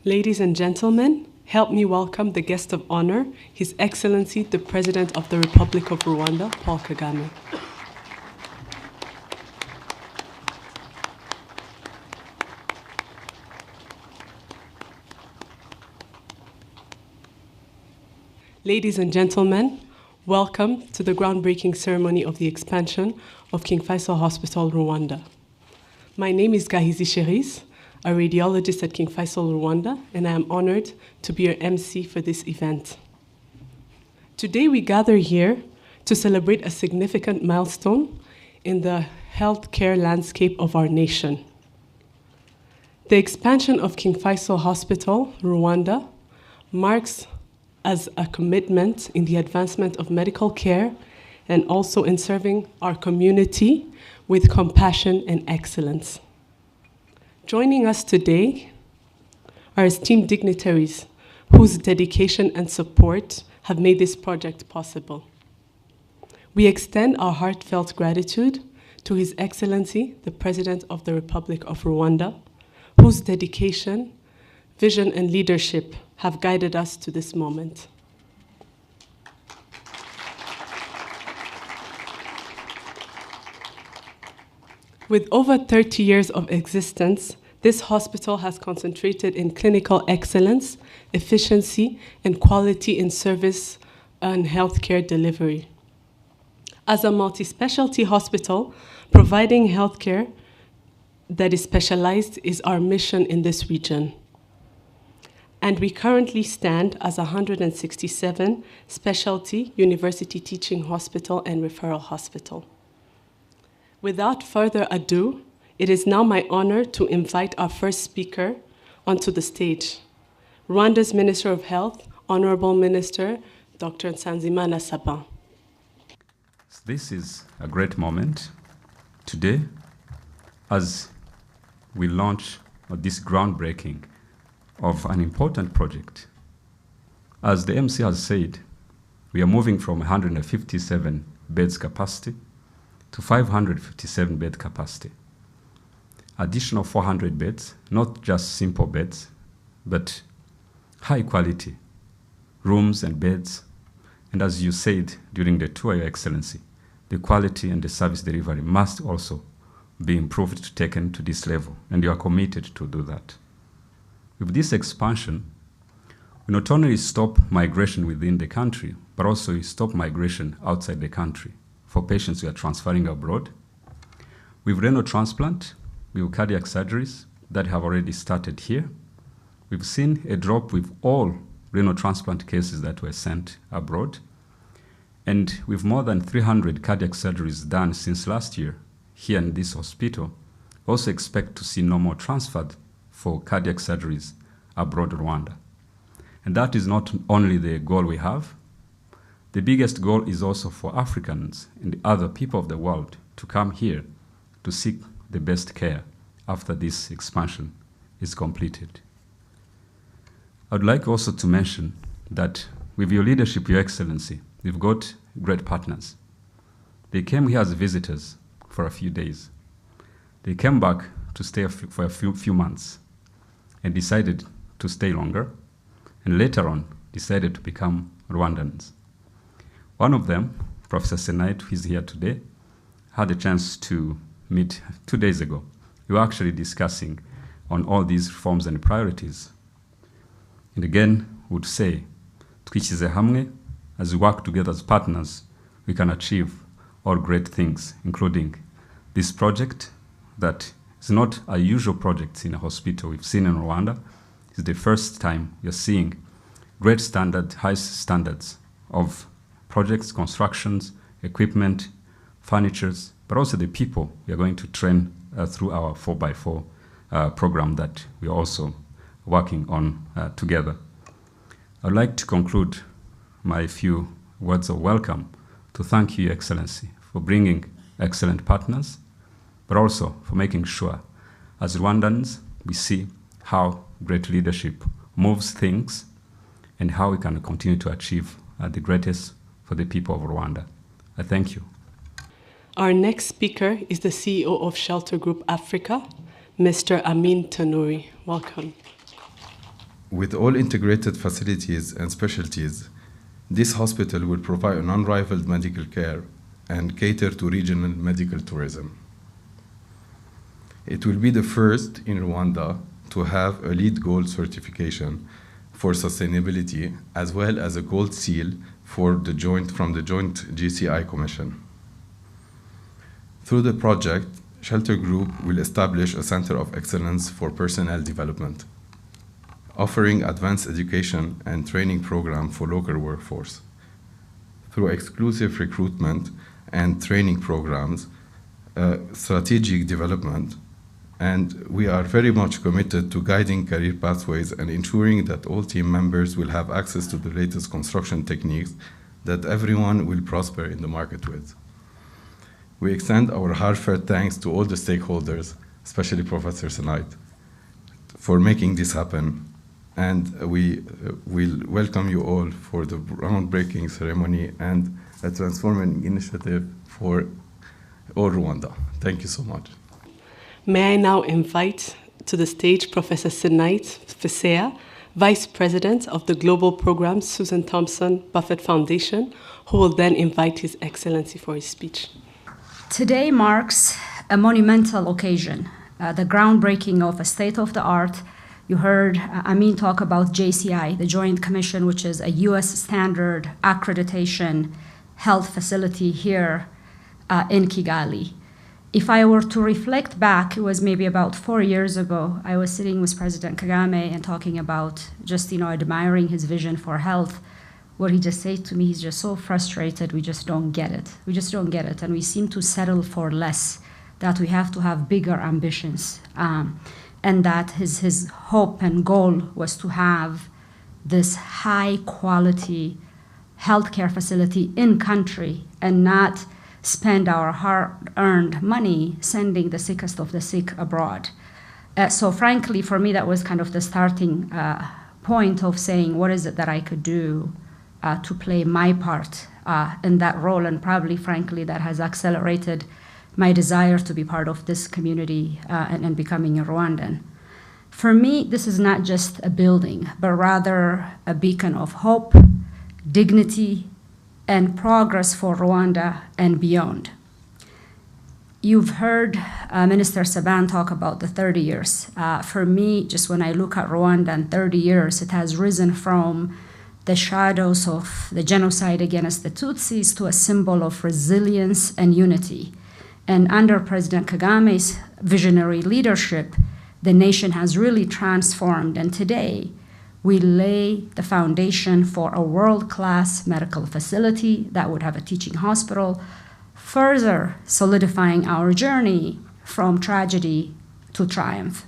Ladies and gentlemen, help me welcome the guest of honor, His Excellency, the President of the Republic of Rwanda, Paul Kagame. Ladies and gentlemen, welcome to the groundbreaking ceremony of the expansion of King Faisal Hospital, Rwanda. My name is Gahizi Cherise, a radiologist at King Faisal, Rwanda, and I am honored to be your MC for this event. Today we gather here to celebrate a significant milestone in the healthcare landscape of our nation. The expansion of King Faisal Hospital, Rwanda, marks as a commitment in the advancement of medical care and also in serving our community with compassion and excellence. Joining us today are esteemed dignitaries whose dedication and support have made this project possible. We extend our heartfelt gratitude to His Excellency, the President of the Republic of Rwanda, whose dedication, vision, and leadership have guided us to this moment. With over 30 years of existence, this hospital has concentrated in clinical excellence, efficiency, and quality in service and healthcare delivery. As a multi-specialty hospital, providing healthcare that is specialized is our mission in this region. And we currently stand as a 167 specialty university teaching hospital and referral hospital. Without further ado, it is now my honor to invite our first speaker onto the stage, Rwanda's Minister of Health, Honorable Minister Dr. Nsanzimana Sabin. This is a great moment today as we launch this groundbreaking of an important project. As the MC has said, we are moving from 157 beds capacity to 557 bed capacity. Additional 400 beds, not just simple beds, but high quality rooms and beds. And as you said during the tour, Your Excellency, the quality and the service delivery must also be improved, taken to this level, and you are committed to do that. With this expansion, we not only stop migration within the country, but also we stop migration outside the country for patients we are transferring abroad. With renal transplant, with cardiac surgeries that have already started here, we've seen a drop with all renal transplant cases that were sent abroad. And with more than 300 cardiac surgeries done since last year here in this hospital, also expect to see no more transferred for cardiac surgeries abroad Rwanda. And that is not only the goal we have. The biggest goal is also for Africans and the other people of the world to come here to seek the best care after this expansion is completed. I would like also to mention that with your leadership, Your Excellency, we've got great partners. They came here as visitors for a few days. They came back to stay for a few months and decided to stay longer, and later on decided to become Rwandans. One of them, Professor Senait, who is here today, had a chance to meet 2 days ago. We were actually discussing on all these reforms and priorities. And again, would say, twishyize hamwe, as we work together as partners, we can achieve all great things, including this project that is not a usual project in a hospital we've seen in Rwanda. It's the first time you're seeing great standard, high standards of projects, constructions, equipment, furnitures, but also the people we are going to train through our 4x4 program that we are also working on together. I'd like to conclude my few words of welcome to thank you, Your Excellency, for bringing excellent partners, but also for making sure, as Rwandans, we see how great leadership moves things and how we can continue to achieve the greatest for the people of Rwanda. I thank you. Our next speaker is the CEO of Shelter Group Africa, Mr. Amin Tanuri. Welcome. With all integrated facilities and specialties, this hospital will provide an unrivaled medical care and cater to regional medical tourism. It will be the first in Rwanda to have a LEED Gold certification for sustainability, as well as a gold seal from the Joint GCI Commission. Through the project, Shelter Group will establish a center of excellence for personnel development, offering advanced education and training program for local workforce. Through exclusive recruitment and training programs, strategic development, and we are very much committed to guiding career pathways and ensuring that all team members will have access to the latest construction techniques that everyone will prosper in the market with. We extend our heartfelt thanks to all the stakeholders, especially Professor Senait, for making this happen. And we will welcome you all for the groundbreaking ceremony and a transforming initiative for all Rwanda. Thank you so much. May I now invite to the stage Professor Senait Fesea, Vice President of the Global Program Susan Thompson Buffett Foundation, who will then invite His Excellency for his speech. Today marks a monumental occasion, the groundbreaking of a state-of-the-art. You heard Amin talk about JCI, the Joint Commission, which is a US standard accreditation health facility here in Kigali. If I were to reflect back, it was maybe about 4 years ago, I was sitting with President Kagame and talking about just, admiring his vision for health. What he just said to me, he's just so frustrated, we just don't get it. We just don't get it, and we seem to settle for less, that we have to have bigger ambitions. And that his hope and goal was to have this high quality healthcare facility in country and not spend our hard-earned money sending the sickest of the sick abroad. So frankly, for me, that was kind of the starting point of saying, what is it that I could do to play my part in that role? And probably, frankly, that has accelerated my desire to be part of this community and becoming a Rwandan. For me, this is not just a building, but rather a beacon of hope, dignity, and progress for Rwanda and beyond. You've heard Minister Saban talk about the 30 years. For me, just when I look at Rwanda in 30 years, it has risen from the shadows of the genocide against the Tutsis to a symbol of resilience and unity. And under President Kagame's visionary leadership, the nation has really transformed. And today, we lay the foundation for a world-class medical facility that would have a teaching hospital, further solidifying our journey from tragedy to triumph.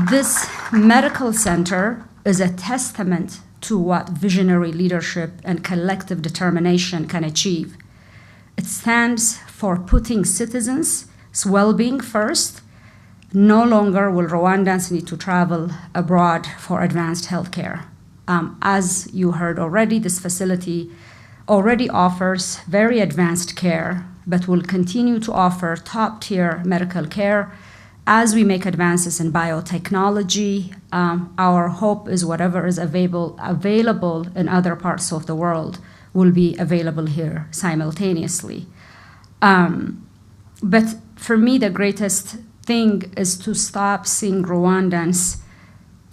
This medical center is a testament to what visionary leadership and collective determination can achieve. It stands for putting citizens' well-being first. No longer will Rwandans need to travel abroad for advanced healthcare. As you heard already, this facility already offers very advanced care, but will continue to offer top-tier medical care as we make advances in biotechnology. Our hope is whatever is available in other parts of the world will be available here simultaneously. But for me, the greatest thing is to stop seeing Rwandans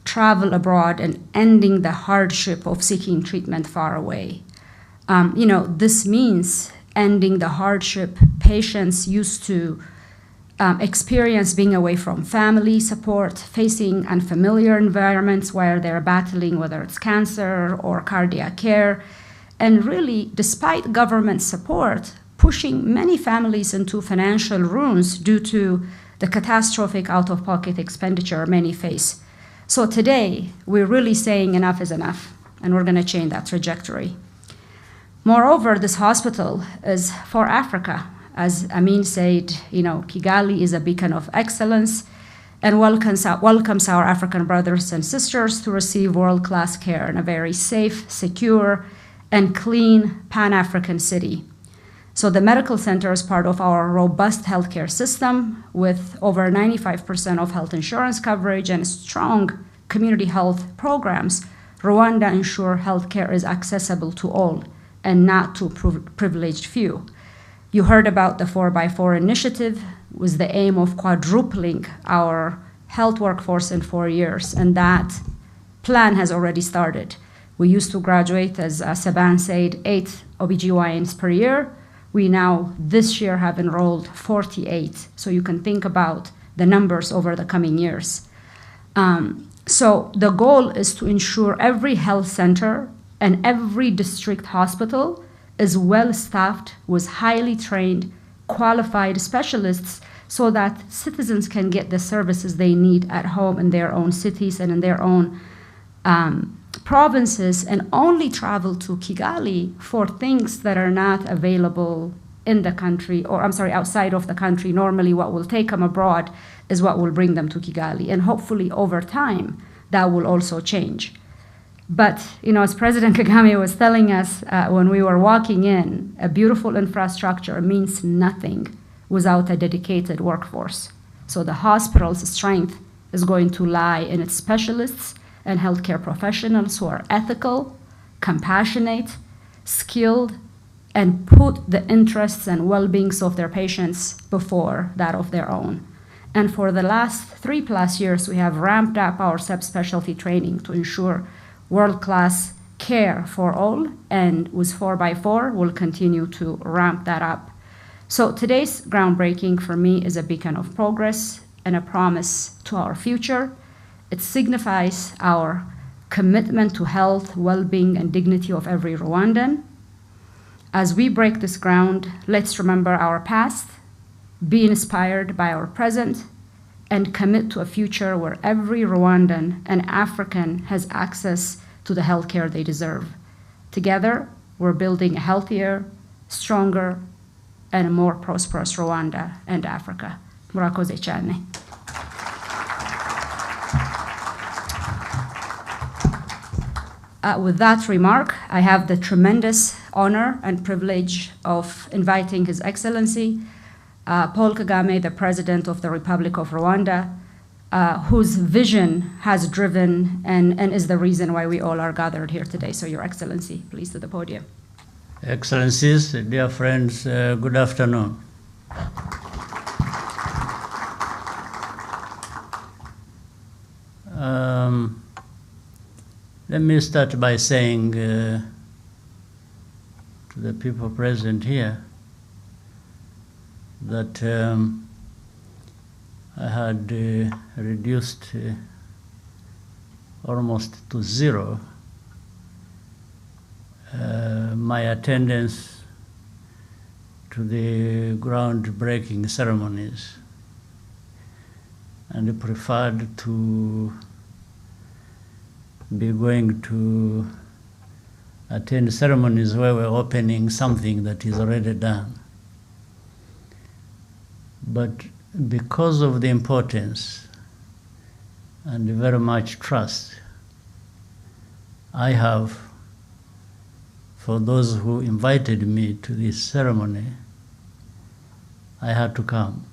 travel abroad and ending the hardship of seeking treatment far away. This means ending the hardship patients used to experience being away from family support, facing unfamiliar environments where they're battling, whether it's cancer or cardiac care, and really, despite government support, pushing many families into financial ruins due to the catastrophic out-of-pocket expenditure many face. So today, we're really saying enough is enough, and we're going to change that trajectory. Moreover, this hospital is for Africa. As Amin said, Kigali is a beacon of excellence and welcomes our African brothers and sisters to receive world-class care in a very safe, secure, and clean Pan-African city. So the medical center is part of our robust healthcare system with over 95% of health insurance coverage and strong community health programs. Rwanda ensure healthcare is accessible to all and not to privileged few. You heard about the 4x4 initiative with the aim of quadrupling our health workforce in 4 years, and that plan has already started. We used to graduate, as Saban said, 8 OBGYNs per year. We now, this year, have enrolled 48. So you can think about the numbers over the coming years. So the goal is to ensure every health center and every district hospital is well staffed with highly trained, qualified specialists so that citizens can get the services they need at home in their own cities and in their own provinces, and only travel to Kigali for things that are not available in the country, or outside of the country. Normally what will take them abroad is what will bring them to Kigali. And hopefully over time, that will also change. But, as President Kagame was telling us when we were walking in, a beautiful infrastructure means nothing without a dedicated workforce. So the hospital's strength is going to lie in its specialists and healthcare professionals who are ethical, compassionate, skilled, and put the interests and well-beings of their patients before that of their own. And for the last 3+ years, we have ramped up our subspecialty training to ensure world-class care for all, and with 4x4, we'll continue to ramp that up. So today's groundbreaking for me is a beacon of progress and a promise to our future. It signifies our commitment to health, well-being, and dignity of every Rwandan. As we break this ground, let's remember our past, be inspired by our present, and commit to a future where every Rwandan and African has access to the healthcare they deserve. Together, we're building a healthier, stronger, and a more prosperous Rwanda and Africa. Murakoze cyane. With that remark, I have the tremendous honor and privilege of inviting His Excellency Paul Kagame, the President of the Republic of Rwanda, whose vision has driven and is the reason why we all are gathered here today. So, Your Excellency, please to the podium. Excellencies, dear friends, good afternoon. Let me start by saying to the people present here that I had reduced almost to zero my attendance to the groundbreaking ceremonies, and preferred to be going to attend ceremonies where we're opening something that is already done. But because of the importance and very much trust I have for those who invited me to this ceremony, I had to come.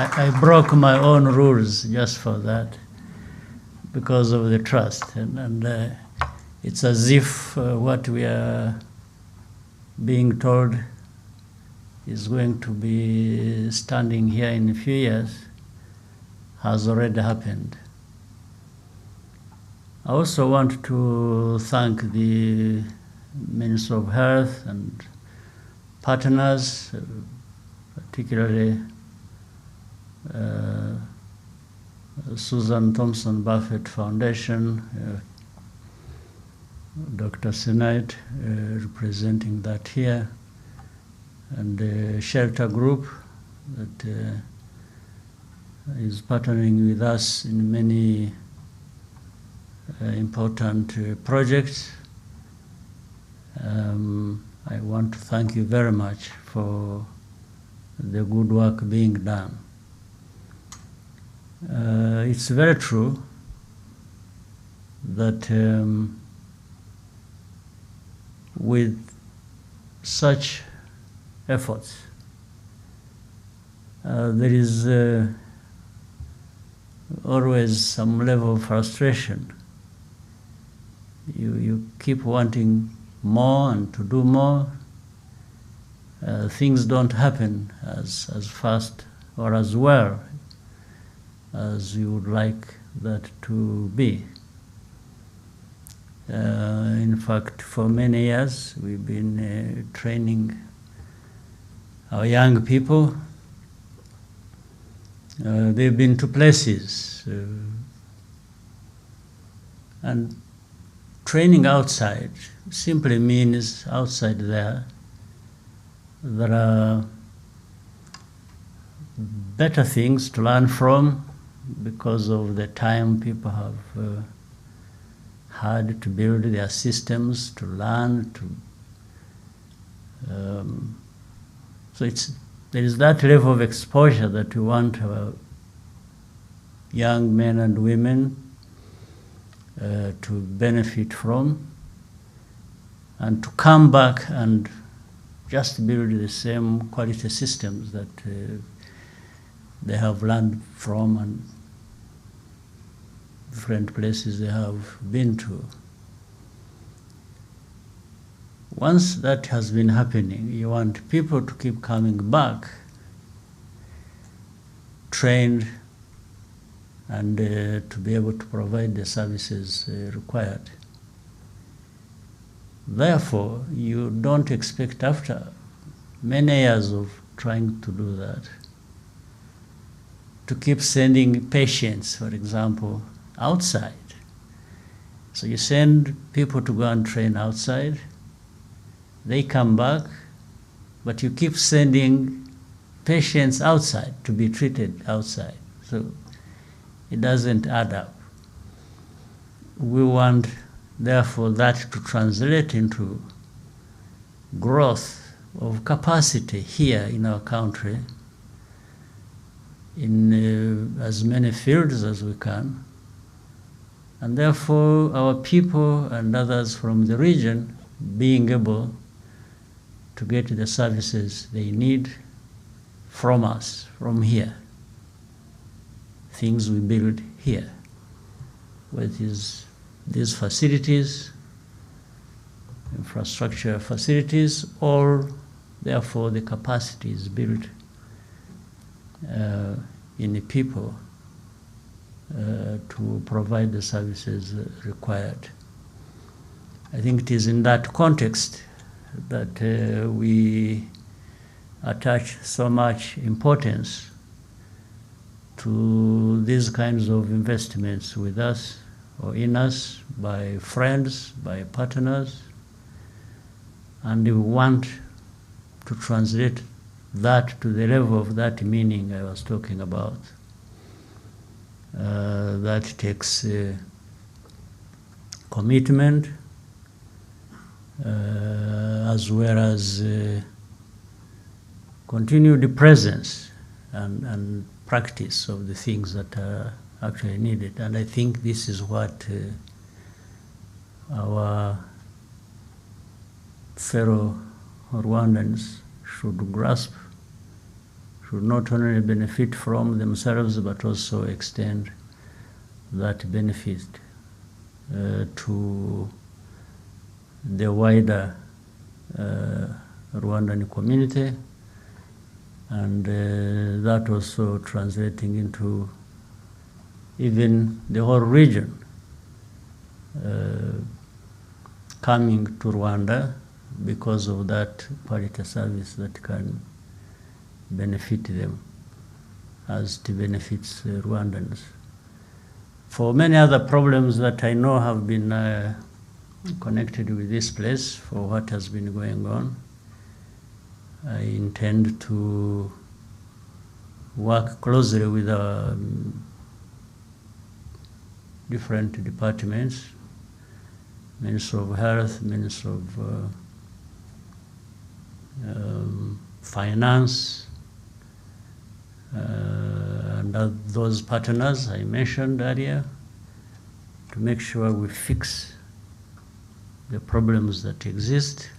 I broke my own rules just for that, because of the trust. And it's as if what we are being told is going to be standing here in a few years has already happened. I also want to thank the Minister of Health and partners, particularly Susan Thompson Buffett Foundation, Dr. Senate representing that here, and the Shelter Group that is partnering with us in many important projects. I want to thank you very much for the good work being done. It's very true that with such efforts, there is always some level of frustration. You keep wanting more and to do more. Things don't happen as fast or as well as you would like that to be. In fact, for many years, we've been training our young people. They've been to places, and training outside simply means outside there are better things to learn from because of the time people have had to build their systems, to learn, so there is that level of exposure that we want our young men and women to benefit from, and to come back and just build the same quality systems that they have learned from and different places they have been to. Once that has been happening, you want people to keep coming back, trained, and to be able to provide the services required. Therefore, you don't expect after many years of trying to do that, to keep sending patients, for example, outside. So you send people to go and train outside, they come back, but you keep sending patients outside to be treated outside. So it doesn't add up. We want, therefore, that to translate into growth of capacity here in our country in as many fields as we can. And therefore, our people and others from the region being able to get the services they need from us, from here. Things we build here, with these facilities, infrastructure facilities, or therefore the capacity is built in the people to provide the services required. I think it is in that context that we attach so much importance to these kinds of investments with us or in us by friends, by partners, and we want to translate that to the level of that meaning I was talking about. That takes commitment as well as continued presence and practice of the things that are actually needed. And I think this is what our fellow Rwandans should grasp, should not only benefit from themselves but also extend that benefit to the wider Rwandan community, and that also translating into even the whole region coming to Rwanda because of that quality service that can benefit them as it benefits Rwandans. For many other problems that I know have been connected with this place, for what has been going on, I intend to work closely with our different departments, Ministry of Health, Ministry of Finance, and those partners I mentioned earlier, to make sure we fix the problems that exist.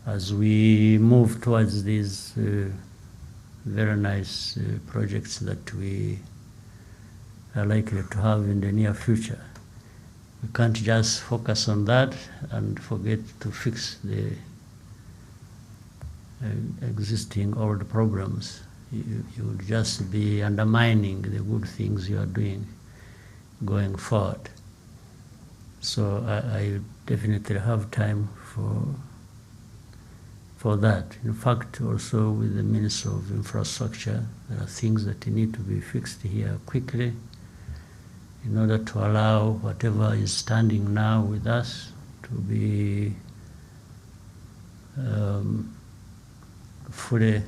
As we move towards these very nice projects that we are likely to have in the near future. We can't just focus on that and forget to fix the existing old programs. You will just be undermining the good things you are doing going forward. So I definitely have time for that. In fact, also with the Minister of Infrastructure, there are things that need to be fixed here quickly in order to allow whatever is standing now with us to be fully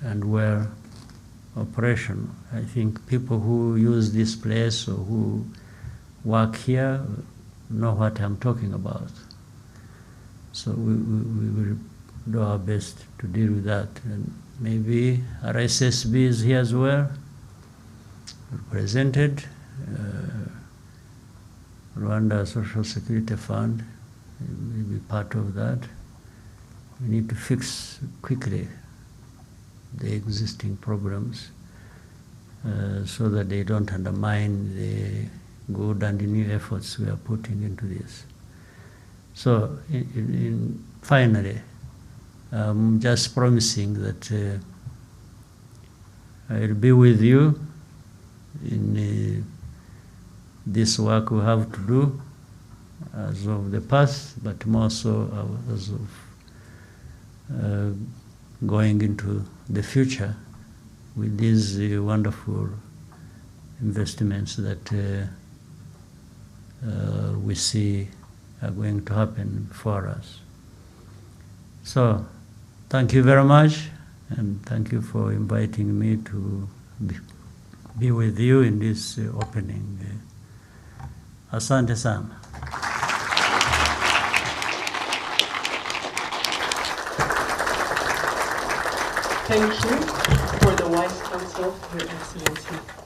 and well operational. I think people who use this place or who work here know what I'm talking about. So we will do our best to deal with that. And maybe RSSB is here as well, represented. Rwanda Social Security Fund will be part of that. We need to fix quickly the existing programs so that they don't undermine the good and new efforts we are putting into this. So finally, I'm just promising that I'll be with you in this work we have to do as of the past, but more so as of going into the future with these wonderful investments that we see are going to happen for us. So, thank you very much, and thank you for inviting me to be with you in this opening. Asante sana. Thank you for the wise counsel, Your Excellency.